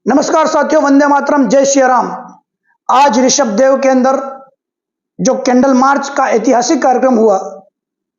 नमस्कार साथियों, वंदे मातरम, जय श्री राम। आज ऋषभ देव के अंदर जो कैंडल मार्च का ऐतिहासिक कार्यक्रम हुआ,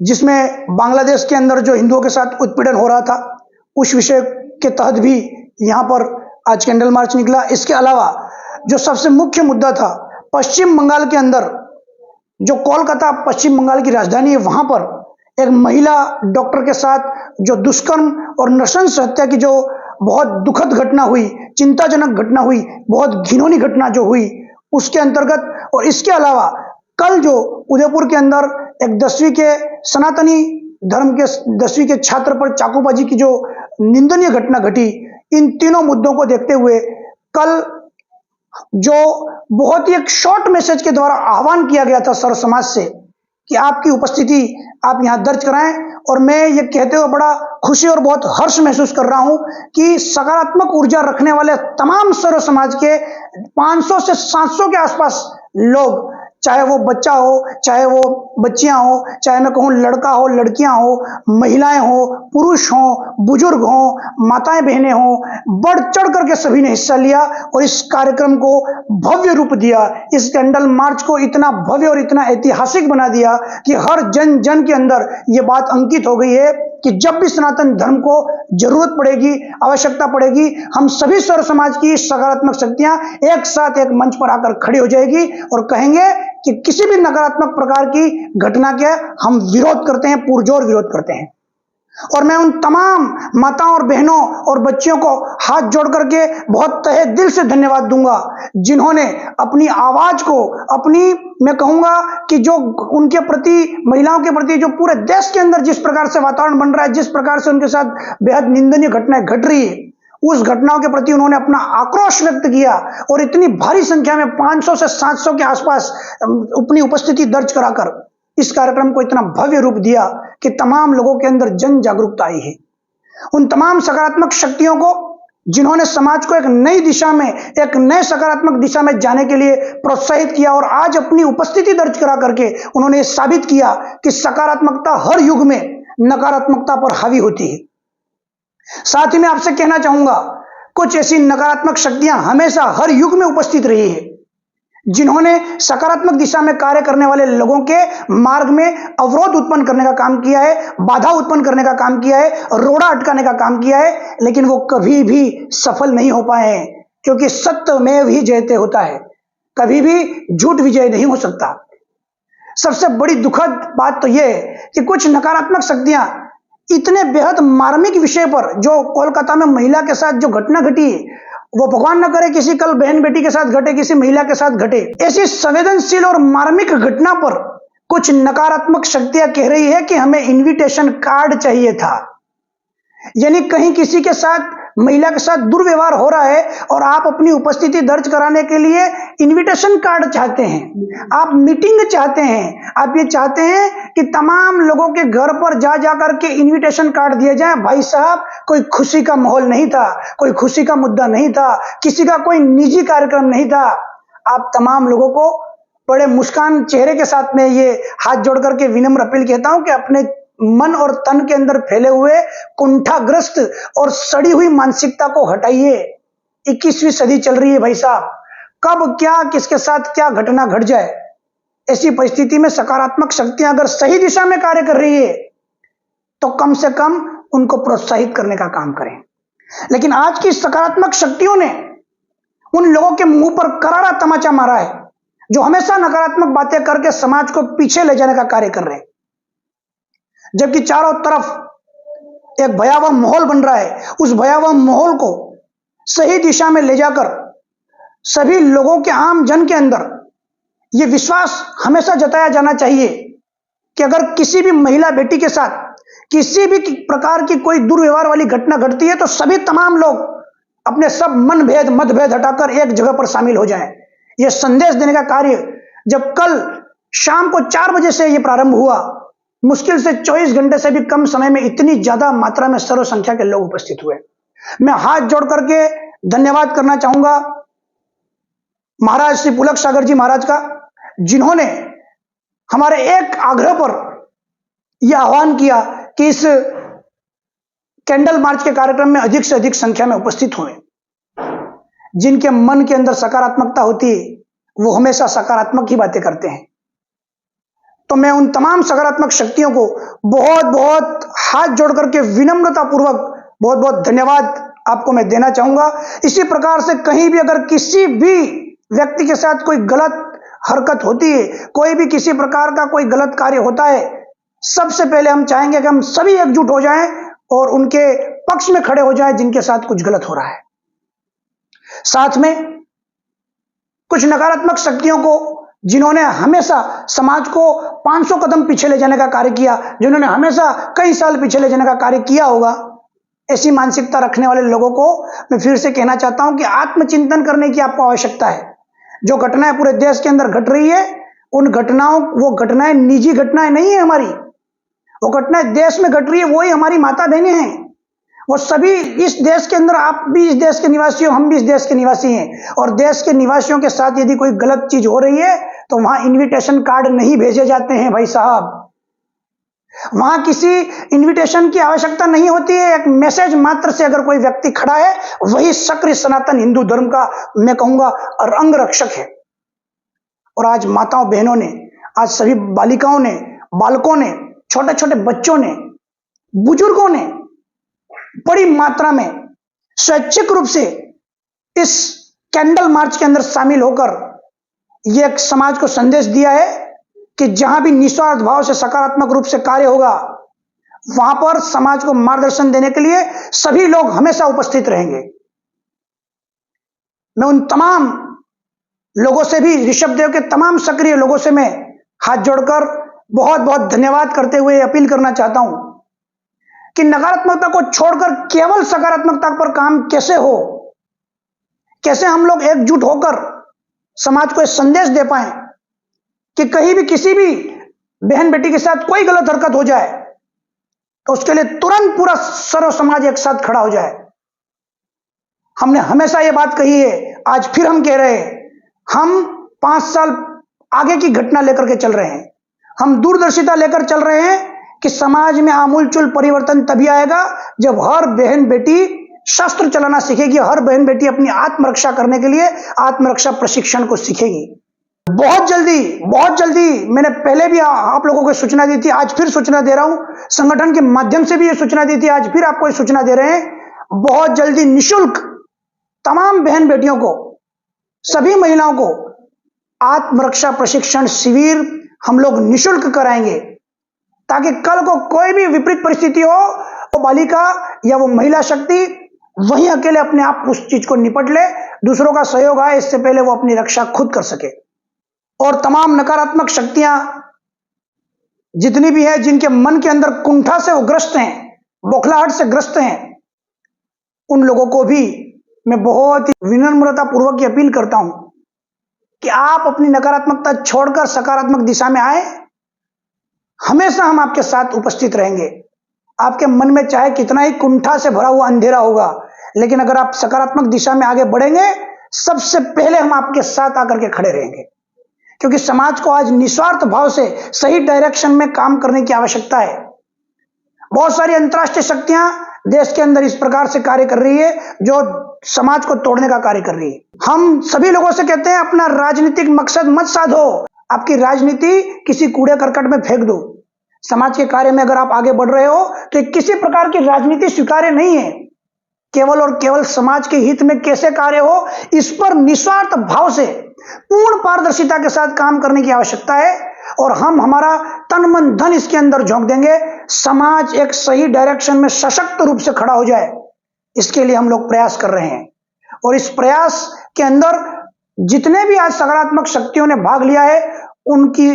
जिसमें बांग्लादेश के अंदर जो हिंदुओं के साथ उत्पीड़न हो रहा था, उस विषय के तहत भी यहाँ पर आज कैंडल मार्च निकला। इसके अलावा जो सबसे मुख्य मुद्दा था, पश्चिम बंगाल के अंदर जो कोलकाता पश्चिम बंगाल की राजधानी है, वहां पर एक महिला डॉक्टर के साथ जो दुष्कर्म और नृशंस हत्या की जो बहुत दुखद घटना हुई, चिंताजनक घटना हुई, बहुत घिनौनी घटना जो हुई, उसके अंतर्गत और इसके अलावा कल जो उदयपुर के अंदर एक 10वीं के सनातनी धर्म के 10वीं के छात्र पर चाकूबाजी की जो निंदनीय घटना घटी, इन तीनों मुद्दों को देखते हुए कल जो बहुत ही एक शॉर्ट मैसेज के द्वारा आह्वान किया गया था सर्व समाज से कि आपकी उपस्थिति आप यहां दर्ज कराएं। और मैं ये कहते हुए बड़ा खुशी और बहुत हर्ष महसूस कर रहा हूं कि सकारात्मक ऊर्जा रखने वाले तमाम सर्व समाज के 500 से 700 के आसपास लोग, चाहे वो बच्चा हो, चाहे वो बच्चियां हो, चाहे मैं कहूं लड़का हो, लड़कियां हो, महिलाएं हो, पुरुष हो, बुजुर्ग हो, माताएं बहनें हो, बढ़ चढ़ करके सभी ने हिस्सा लिया और इस कार्यक्रम को भव्य रूप दिया। इस कैंडल मार्च को इतना भव्य और इतना ऐतिहासिक बना दिया कि हर जन जन के अंदर ये बात अंकित हो गई है कि जब भी सनातन धर्म को जरूरत पड़ेगी, आवश्यकता पड़ेगी, हम सभी सर्व समाज की सकारात्मक शक्तियां एक साथ एक मंच पर आकर खड़ी हो जाएगी और कहेंगे कि किसी भी नकारात्मक प्रकार की घटना के हम विरोध करते हैं, पुरजोर विरोध करते हैं। और मैं उन तमाम माताओं और बहनों और बच्चियों को हाथ जोड़ करके बहुत तहे दिल से धन्यवाद दूंगा, जिन्होंने अपनी आवाज को, अपनी मैं कहूंगा कि जो उनके प्रति, महिलाओं के प्रति जो पूरे देश के अंदर जिस प्रकार से वातावरण बन रहा है, जिस प्रकार से उनके साथ बेहद निंदनीय घटनाएं घट रही है, उस घटनाओं के प्रति उन्होंने अपना आक्रोश व्यक्त किया और इतनी भारी संख्या में 500 से 700 के आसपास अपनी उपस्थिति दर्ज कराकर इस कार्यक्रम को इतना भव्य रूप दिया कि तमाम लोगों के अंदर जन जागरूकता आई है। उन तमाम सकारात्मक शक्तियों को, जिन्होंने समाज को एक नई दिशा में, एक नए सकारात्मक दिशा में जाने के लिए प्रोत्साहित किया और आज अपनी उपस्थिति दर्ज करा करके उन्होंने साबित किया कि सकारात्मकता हर युग में नकारात्मकता पर हावी होती है। साथ ही मैं आपसे कहना चाहूंगा, कुछ ऐसी नकारात्मक शक्तियां हमेशा हर युग में उपस्थित रही है, जिन्होंने सकारात्मक दिशा में कार्य करने वाले लोगों के मार्ग में अवरोध उत्पन्न करने का काम किया है, बाधा उत्पन्न करने का काम किया है, रोड़ा अटकाने का काम किया है, लेकिन वो कभी भी सफल नहीं हो पाए हैं, क्योंकि सत्यमेव ही जयते होता है, कभी भी झूठ विजय नहीं हो सकता। सबसे बड़ी दुखद बात तो यह है कि कुछ नकारात्मक शक्तियां इतने बेहद मार्मिक विषय पर, जो कोलकाता में महिला के साथ जो घटना घटी, वो भगवान न करे किसी कल बहन बेटी के साथ घटे, किसी महिला के साथ घटे, ऐसी संवेदनशील और मार्मिक घटना पर कुछ नकारात्मक शक्तियां कह रही है कि हमें इनविटेशन कार्ड चाहिए था। यानी कहीं किसी के साथ, महिला के साथ दुर्व्यवहार हो रहा है और आप अपनी उपस्थिति दर्ज कराने के लिए इनविटेशन कार्ड चाहते हैं, आप मीटिंग चाहते हैं, आप ये चाहते हैं कि तमाम लोगों के घर पर जा जाकर के इनविटेशन कार्ड दिए जाए। भाई साहब, कोई खुशी का माहौल नहीं था, कोई खुशी का मुद्दा नहीं था, किसी का कोई निजी कार्यक्रम नहीं था। आप तमाम लोगों को बड़े मुस्कान चेहरे के साथ में ये हाथ जोड़ करके विनम्र अपील कहता हूं कि अपने मन और तन के अंदर फैले हुए कुंठाग्रस्त और सड़ी हुई मानसिकता को हटाइए। 21वीं सदी चल रही है भाई साहब, कब क्या किसके साथ क्या घटना घट जाए। ऐसी परिस्थिति में सकारात्मक शक्तियां अगर सही दिशा में कार्य कर रही है तो कम से कम उनको प्रोत्साहित करने का काम करें। लेकिन आज की सकारात्मक शक्तियों ने उन लोगों के मुंह पर करारा तमाचा मारा है, जो हमेशा नकारात्मक बातें करके समाज को पीछे ले जाने का कार्य कर रहे हैं, जबकि चारों तरफ एक भयावह माहौल बन रहा है। उस भयावह माहौल को सही दिशा में ले जाकर सभी लोगों के, आम जन के अंदर यह विश्वास हमेशा जताया जाना चाहिए कि अगर किसी भी महिला बेटी के साथ किसी भी प्रकार की कोई दुर्व्यवहार वाली घटना घटती है तो सभी तमाम लोग अपने सब मनभेद मतभेद हटाकर एक जगह पर शामिल हो जाएं। यह संदेश देने का कार्य जब कल शाम को 4 बजे से यह प्रारंभ हुआ, मुश्किल से 24 घंटे से भी कम समय में इतनी ज्यादा मात्रा में सर्व संख्या के लोग उपस्थित हुए। मैं हाथ जोड़ करके धन्यवाद करना चाहूंगा महाराज श्री पुलक सागर जी महाराज का, जिन्होंने हमारे एक आग्रह पर यह आह्वान किया कि इस कैंडल मार्च के कार्यक्रम में अधिक से अधिक संख्या में उपस्थित हुए। जिनके मन के अंदर सकारात्मकता होती है वो हमेशा सकारात्मक ही बातें करते हैं। तो मैं उन तमाम सकारात्मक शक्तियों को बहुत बहुत हाथ जोड़ करके विनम्रता पूर्वक बहुत बहुत धन्यवाद आपको मैं देना चाहूंगा। इसी प्रकार से कहीं भी अगर किसी भी व्यक्ति के साथ कोई गलत हरकत होती है, कोई भी किसी प्रकार का कोई गलत कार्य होता है, सबसे पहले हम चाहेंगे कि हम सभी एकजुट हो जाएं और उनके पक्ष में खड़े हो जाएं जिनके साथ कुछ गलत हो रहा है। साथ में कुछ नकारात्मक शक्तियों को, जिन्होंने हमेशा समाज को 500 कदम पीछे ले जाने का कार्य किया, जिन्होंने हमेशा कई साल पीछे ले जाने का कार्य किया होगा, ऐसी मानसिकता रखने वाले लोगों को मैं फिर से कहना चाहता हूं कि आत्मचिंतन करने की आपको आवश्यकता है। जो घटनाएं पूरे देश के अंदर घट रही है, उन घटनाओं, वो घटनाएं निजी घटनाएं नहीं है हमारी, वो घटनाएं देश में घट रही है, वही हमारी माता बहनें हैं। वो सभी इस देश के अंदर, आप भी इस देश के निवासी हो, हम भी इस देश के निवासी हैं, और देश के निवासियों के साथ यदि कोई गलत चीज हो रही है तो वहां इनविटेशन कार्ड नहीं भेजे जाते हैं भाई साहब। वहां किसी इनविटेशन की आवश्यकता नहीं होती है। एक मैसेज मात्र से अगर कोई व्यक्ति खड़ा है, वही सक्रिय सनातन हिंदू धर्म का, मैं कहूंगा, अंग रक्षक है। और आज माताओं बहनों ने, आज सभी बालिकाओं ने, बालकों ने, छोटे छोटे बच्चों ने, बुजुर्गों ने बड़ी मात्रा में स्वैच्छिक रूप से इस कैंडल मार्च के अंदर शामिल होकर यह समाज को संदेश दिया है कि जहां भी निस्वार्थ भाव से सकारात्मक रूप से कार्य होगा, वहां पर समाज को मार्गदर्शन देने के लिए सभी लोग हमेशा उपस्थित रहेंगे। मैं उन तमाम लोगों से भी, ऋषभ देव के तमाम सक्रिय लोगों से मैं हाथ जोड़कर बहुत बहुत धन्यवाद करते हुए अपील करना चाहता हूं कि नकारात्मकता को छोड़कर केवल सकारात्मकता पर काम कैसे हो, कैसे हम लोग एकजुट होकर समाज को एक संदेश दे पाए कि कहीं भी किसी भी बहन बेटी के साथ कोई गलत हरकत हो जाए तो उसके लिए तुरंत पूरा सर्व समाज एक साथ खड़ा हो जाए। हमने हमेशा यह बात कही है, आज फिर हम कह रहे हैं, हम 5 साल आगे की घटना लेकर के चल रहे हैं, हम दूरदर्शिता लेकर चल रहे हैं कि समाज में आमूलचूल परिवर्तन तभी आएगा जब हर बहन बेटी शस्त्र चलाना सीखेगी, हर बहन बेटी अपनी आत्मरक्षा करने के लिए आत्मरक्षा प्रशिक्षण को सीखेगी। बहुत जल्दी मैंने पहले भी आप लोगों को सूचना दी थी, आज फिर सूचना दे रहा हूं, संगठन के माध्यम से भी ये सूचना दी थी, आज फिर आपको ये सूचना दे रहे हैं। बहुत जल्दी निःशुल्क तमाम बहन बेटियों को, सभी महिलाओं को आत्मरक्षा प्रशिक्षण शिविर हम लोग निःशुल्क कराएंगे, ताकि कल को कोई भी विपरीत परिस्थिति हो, वो बालिका या वो महिला शक्ति वहीं अकेले अपने आप उस चीज को निपट ले, दूसरों का सहयोग आए इससे पहले वो अपनी रक्षा खुद कर सके। और तमाम नकारात्मक शक्तियां जितनी भी है, जिनके मन के अंदर कुंठा से वो ग्रस्त हैं, बौखलाहट से ग्रस्त हैं, उन लोगों को भी मैं बहुत ही विनम्रता पूर्वक अपील करता हूं कि आप अपनी नकारात्मकता छोड़कर सकारात्मक दिशा में आए। हमेशा हम आपके साथ उपस्थित रहेंगे। आपके मन में चाहे कितना ही कुंठा से भरा हुआ अंधेरा होगा, लेकिन अगर आप सकारात्मक दिशा में आगे बढ़ेंगे, सबसे पहले हम आपके साथ आकर के खड़े रहेंगे, क्योंकि समाज को आज निस्वार्थ भाव से सही डायरेक्शन में काम करने की आवश्यकता है। बहुत सारी अंतर्राष्ट्रीय शक्तियां देश के अंदर इस प्रकार से कार्य कर रही है जो समाज को तोड़ने का कार्य कर रही है। हम सभी लोगों से कहते हैं, अपना राजनीतिक मकसद मत साधो, आपकी राजनीति किसी कूड़े करकट में फेंक दो। समाज के कार्य में अगर आप आगे बढ़ रहे हो तो किसी प्रकार की राजनीति स्वीकार्य नहीं है। केवल और केवल समाज के हित में कैसे कार्य हो, इस पर निस्वार्थ भाव से पूर्ण पारदर्शिता के साथ काम करने की आवश्यकता है, और हम हमारा तन मन धन इसके अंदर झोंक देंगे। समाज एक सही डायरेक्शन में सशक्त रूप से खड़ा हो जाए, इसके लिए हम लोग प्रयास कर रहे हैं। और इस प्रयास के अंदर जितने भी आज सकारात्मक शक्तियों ने भाग लिया है, उनकी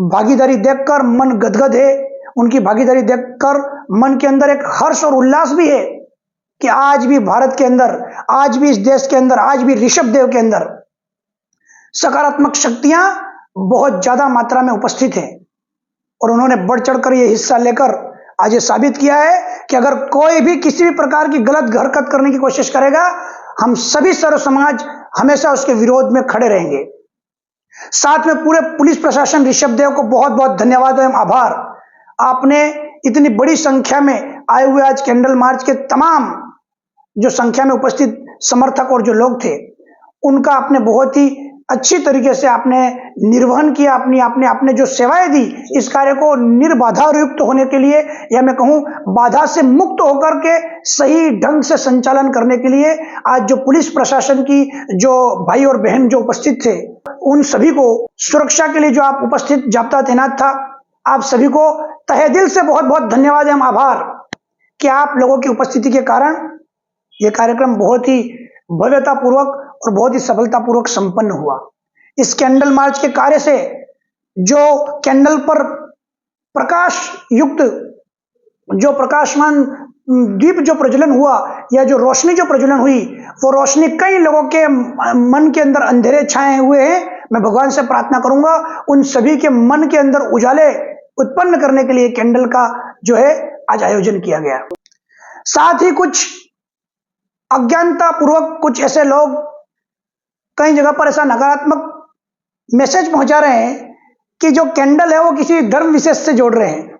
भागीदारी देखकर मन गदगद है, उनकी भागीदारी देखकर मन के अंदर एक हर्ष और उल्लास भी है कि आज भी भारत के अंदर, आज भी इस देश के अंदर, आज भी ऋषभ देव के अंदर सकारात्मक शक्तियां बहुत ज्यादा मात्रा में उपस्थित हैं। और उन्होंने बढ़ चढ़कर यह हिस्सा लेकर आज ये साबित किया है कि अगर कोई भी किसी भी प्रकार की गलत हरकत करने की कोशिश करेगा, हम सभी सर्व समाज हमेशा उसके विरोध में खड़े रहेंगे। साथ में पूरे पुलिस प्रशासन, ऋषभ देव को बहुत बहुत धन्यवाद एवं आभार। आपने इतनी बड़ी संख्या में आए हुए आज कैंडल मार्च के तमाम जो संख्या में उपस्थित समर्थक और जो लोग थे, उनका आपने बहुत ही अच्छी तरीके से आपने निर्वहन किया, अपनी आपने आपने जो सेवाएं दी इस कार्य को निर्बाधा युक्त होने के लिए, या मैं कहूं बाधा से मुक्त होकर के सही ढंग से संचालन करने के लिए आज जो पुलिस प्रशासन की जो भाई और बहन जो उपस्थित थे, उन सभी को सुरक्षा के लिए जो आप उपस्थित जाब्ता तैनात था, आप सभी को तहे दिल से बहुत बहुत धन्यवाद एवं आभार कि आप लोगों की उपस्थिति के कारण यह कार्यक्रम बहुत ही भव्यतापूर्वक और बहुत ही सफलतापूर्वक संपन्न हुआ। इस कैंडल मार्च के कार्य से जो कैंडल पर प्रकाश युक्त जो प्रकाशमान दीप जो प्रज्वलन हुआ या जो रोशनी जो प्रज्वलन हुई, वो रोशनी कई लोगों के मन के अंदर अंधेरे छाए हुए हैं। मैं भगवान से प्रार्थना करूंगा उन सभी के मन के अंदर उजाले उत्पन्न करने के लिए कैंडल का जो है आज आयोजन किया गया। साथ ही कुछ अज्ञानता पूर्वक कुछ ऐसे लोग कई जगह पर ऐसा नकारात्मक मैसेज पहुंचा रहे हैं कि जो कैंडल है वो किसी धर्म विशेष से जोड़ रहे हैं।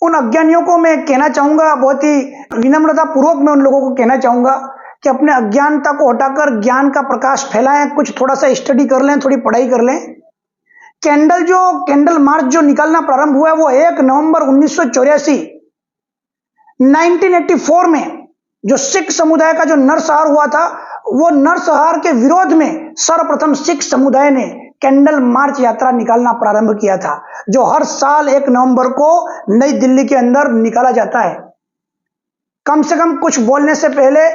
उन अज्ञानियों को मैं कहना चाहूंगा, बहुत ही विनम्रता पूर्वक मैं उन लोगों को कहना चाहूंगा कि अपने अज्ञानता को हटाकर ज्ञान का प्रकाश फैलाएं, कुछ थोड़ा सा स्टडी कर लें, थोड़ी पढ़ाई कर लें। कैंडल मार्च जो निकालना प्रारंभ हुआ है वो 1 नवंबर 1984 1984 में जो सिख समुदाय का जो नरसंहार हुआ था, वो नरसंहार के विरोध में सर्वप्रथम सिख समुदाय ने कैंडल मार्च यात्रा निकालना प्रारंभ किया था, जो हर साल 1 नवंबर को नई दिल्ली के अंदर निकाला जाता है। कम से कम कुछ बोलने से पहले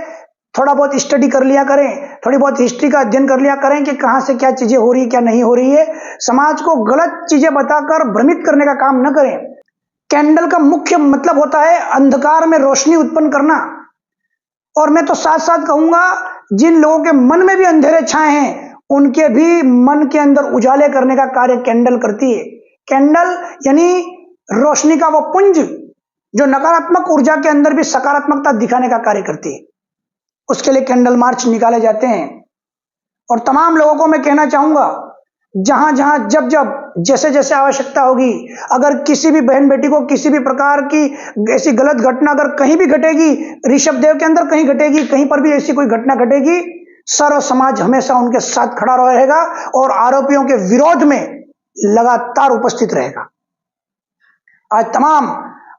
थोड़ा बहुत स्टडी कर लिया करें, थोड़ी बहुत हिस्ट्री का अध्ययन कर लिया करें कि कहां से क्या चीजें हो रही है, क्या नहीं हो रही है। समाज को गलत चीजें बताकर भ्रमित करने का काम न करें। कैंडल का मुख्य मतलब होता है अंधकार में रोशनी उत्पन्न करना। और मैं तो साथ साथ कहूंगा, जिन लोगों के मन में भी अंधेरे छाए हैं उनके भी मन के अंदर उजाले करने का कार्य कैंडल करती है। कैंडल यानी रोशनी का वो पुंज जो नकारात्मक ऊर्जा के अंदर भी सकारात्मकता दिखाने का कार्य करती है। उसके लिए कैंडल मार्च निकाले जाते हैं। और तमाम लोगों को मैं कहना चाहूंगा, जहां जहां जब जब जैसे जैसे आवश्यकता होगी, अगर किसी भी बहन बेटी को किसी भी प्रकार की ऐसी गलत घटना अगर कहीं भी घटेगी, ऋषभ देव के अंदर कहीं घटेगी, कहीं पर भी ऐसी कोई घटना घटेगी, सर्व समाज हमेशा उनके साथ खड़ा रहेगा और आरोपियों के विरोध में लगातार उपस्थित रहेगा। आज तमाम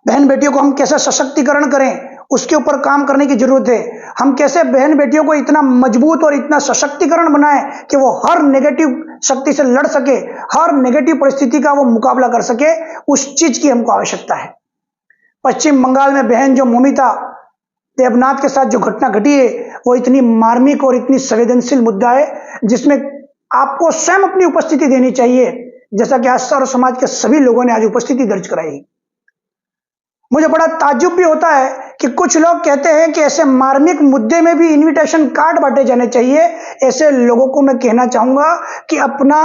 बहन बेटियों को हम कैसे सशक्तिकरण करें, उसके ऊपर काम करने की जरूरत है। हम कैसे बहन बेटियों को इतना मजबूत और इतना सशक्तिकरण बनाएं कि वो हर नेगेटिव शक्ति से लड़ सके, हर नेगेटिव परिस्थिति का वो मुकाबला कर सके, उस चीज की हमको आवश्यकता है। पश्चिम बंगाल में बहन जो मोमिता देवनाथ के साथ जो घटना घटी है, वो इतनी मार्मिक और इतनी संवेदनशील मुद्दा है जिसमें आपको स्वयं अपनी उपस्थिति देनी चाहिए, जैसा कि आज सर्व समाज के सभी लोगों ने आज उपस्थिति दर्ज कराई। मुझे बड़ा ताज्जुब भी होता है कि कुछ लोग कहते हैं कि ऐसे मार्मिक मुद्दे में भी इनविटेशन कार्ड बांटे जाने चाहिए। ऐसे लोगों को मैं कहना चाहूंगा कि अपना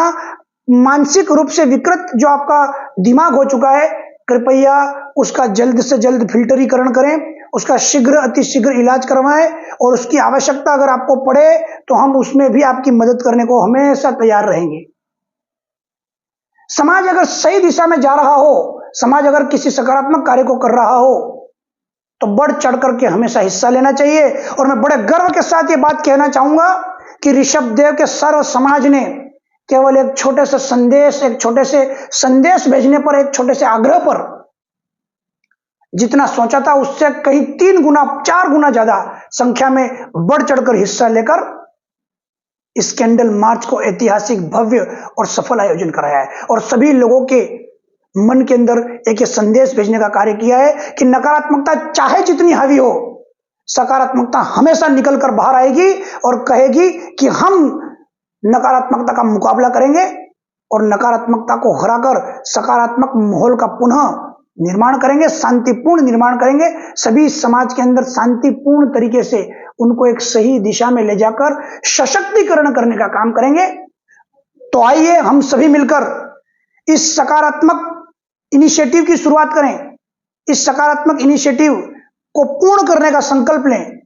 मानसिक रूप से विकृत जो आपका दिमाग हो चुका है, कृपया उसका जल्द से जल्द फिल्टरीकरण करें, उसका शीघ्र अतिशीघ्र इलाज करवाएं, और उसकी आवश्यकता अगर आपको पड़े तो हम उसमें भी आपकी मदद करने को हमेशा तैयार रहेंगे। समाज अगर सही दिशा में जा रहा हो, समाज अगर किसी सकारात्मक कार्य को कर रहा हो, तो बढ़ चढ़ करके हमेशा हिस्सा लेना चाहिए। और मैं बड़े गर्व के साथ ये बात कहना चाहूंगा कि ऋषभ देव के सर्व समाज ने केवल एक छोटे से संदेश भेजने पर, एक छोटे से आग्रह पर जितना सोचा था उससे कहीं 3 गुना 4 गुना ज्यादा संख्या में बढ़ चढ़कर हिस्सा लेकर इस कैंडल मार्च को ऐतिहासिक, भव्य और सफल आयोजन कराया है। और सभी लोगों के मन के अंदर एक ये संदेश भेजने का कार्य किया है कि नकारात्मकता चाहे जितनी हावी हो, सकारात्मकता हमेशा निकल कर बाहर आएगी और कहेगी कि हम नकारात्मकता का मुकाबला करेंगे और नकारात्मकता को हराकर सकारात्मक माहौल का पुनः निर्माण करेंगे, शांतिपूर्ण निर्माण करेंगे। सभी समाज के अंदर शांतिपूर्ण तरीके से उनको एक सही दिशा में ले जाकर सशक्तिकरण करने का काम करेंगे। तो आइए हम सभी मिलकर इस सकारात्मक इनिशिएटिव की शुरुआत करें, इस सकारात्मक इनिशिएटिव को पूर्ण करने का संकल्प लें।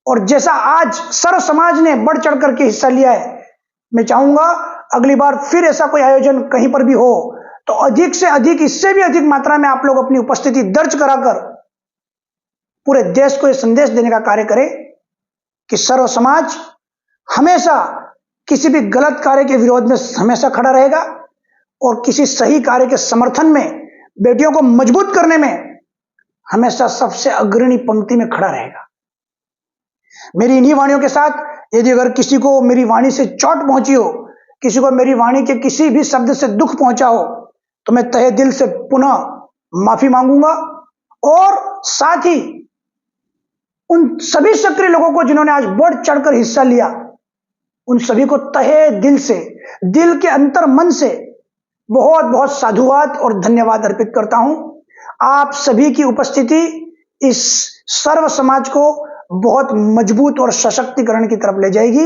और जैसा आज सर्व समाज ने बढ़ चढ़ करके हिस्सा लिया है, मैं चाहूंगा अगली बार फिर ऐसा कोई आयोजन कहीं पर भी हो तो अधिक से अधिक, इससे भी अधिक मात्रा में आप लोग अपनी उपस्थिति दर्ज कराकर पूरे देश को यह संदेश देने का कार्य करें कि सर्व समाज हमेशा किसी भी गलत कार्य के विरोध में हमेशा खड़ा रहेगा और किसी सही कार्य के समर्थन में, बेटियों को मजबूत करने में हमेशा सबसे अग्रणी पंक्ति में खड़ा रहेगा। मेरी इन्हीं वाणियों के साथ यदि अगर किसी को मेरी वाणी से चोट पहुंची हो, किसी को मेरी वाणी के किसी भी शब्द से दुख पहुंचा हो, तो मैं तहे दिल से पुनः माफी मांगूंगा और साथ ही उन सभी सक्रिय लोगों को जिन्होंने आज बढ़ चढ़कर हिस्सा लिया, उन सभी को तहे दिल से, दिल के अंतर मन से बहुत बहुत साधुवाद और धन्यवाद अर्पित करता हूं। आप सभी की उपस्थिति इस सर्व समाज को बहुत मजबूत और सशक्तिकरण की तरफ ले जाएगी।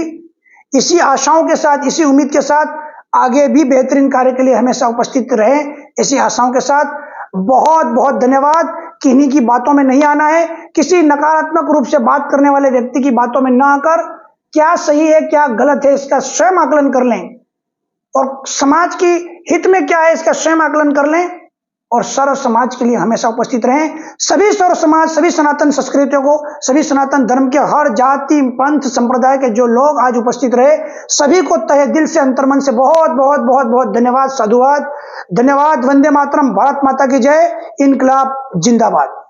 इसी आशाओं के साथ, इसी उम्मीद के साथ आगे भी बेहतरीन कार्य के लिए हमेशा उपस्थित रहें, इसी आशाओं के साथ बहुत बहुत धन्यवाद। किन्हीं की बातों में नहीं आना है, किसी नकारात्मक रूप से बात करने वाले व्यक्ति की बातों में ना आकर क्या सही है क्या गलत है इसका स्वयं आकलन कर लें और समाज की हित में क्या है इसका स्वयं आकलन कर लें और सर्व समाज के लिए हमेशा उपस्थित रहें। सभी सर्व समाज, सभी सनातन संस्कृतियों को, सभी सनातन धर्म के हर जाति पंथ संप्रदाय के जो लोग आज उपस्थित रहे, सभी को तहे दिल से अंतर्मन से बहुत बहुत बहुत बहुत धन्यवाद, साधुवाद, धन्यवाद। वंदे मातरम, भारत माता की जय, इनकलाब जिंदाबाद।